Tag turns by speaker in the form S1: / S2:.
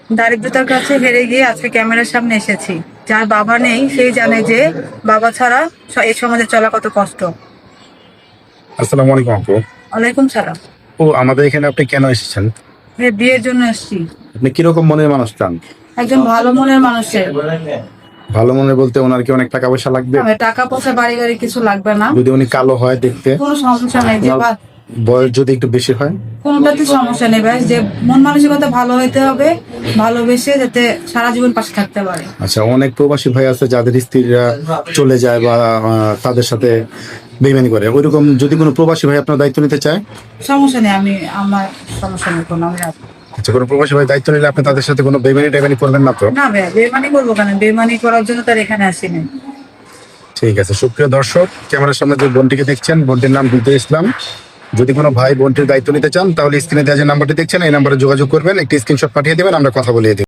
S1: দারিদ্রতার কাছে হেরে গিয়ে আজকে ক্যামেরার সামনে এসেছি। যার বাবা নেই সেই জানে যে বাবা ছাড়া এই সমাজে চলা কত কষ্ট।
S2: আসসালামু আলাইকুম আপু।
S1: ওয়ালাইকুম সালাম।
S2: ও আমাদের এখানে আপনি কেন এসেছেন?
S1: বিয়ের জন্য এসেছি।
S2: আপনি কিরকম মনের মানুষ চান?
S1: একজন ভালো মনের মানুষের।
S2: ভালো মনের বলতে ওনার কি অনেক টাকা পয়সা লাগবে?
S1: টাকা পয়সা বাড়ি গাড়ি কিছু লাগবে না।
S2: যদি উনি কালো হয় দেখতে,
S1: কোনো সমস্যা নেই। যে
S2: বয়স যদি একটু বেশি হয়,
S1: কোনোটাতে সমস্যা নেই ভাই। যে মন মানসিকতা ভালো হইতে হবে, ভালোবেসে যাতে সারা জীবন পাশে থাকতে পারে।
S2: আচ্ছা, অনেক প্রবাসী ভাই আছে যাদের স্ত্রীরা চলে যায় বা তাদের সাথে বেইমানি করে, ওইরকম যদি কোনো প্রবাসী ভাই আপনার দায়িত্ব নিতে চায়?
S1: সমস্যা নেই, আমার সমস্যা নেই কোনো। আমি রাজি।
S2: আচ্ছা, কোনো প্রবাসী ভাই দায়িত্ব নিলে আপনি তাদের সাথে কোনো বেইমানি টাইমানি করবেন না তো?
S1: না ভাই, বেমানি করবো কেন? বেমানি করার জন্য তার এখানে আসিনি।
S2: ঠিক আছে। সুপ্রিয় দর্শক, ক্যামেরার সামনে যে বোনটিকে দেখছেন, বোনটির নাম বিদ্যা ইসলাম। যদি কোনো ভাই বোনটির দায়িত্ব নিতে চান তাহলে স্ক্রিনে দেওয়া যে নাম্বারটি দেখছেন এই নাম্বারে যোগাযোগ করবেন, একটি স্ক্রিনশট পাঠিয়ে দেবেন, আমরা কথা বলিয়ে দেব।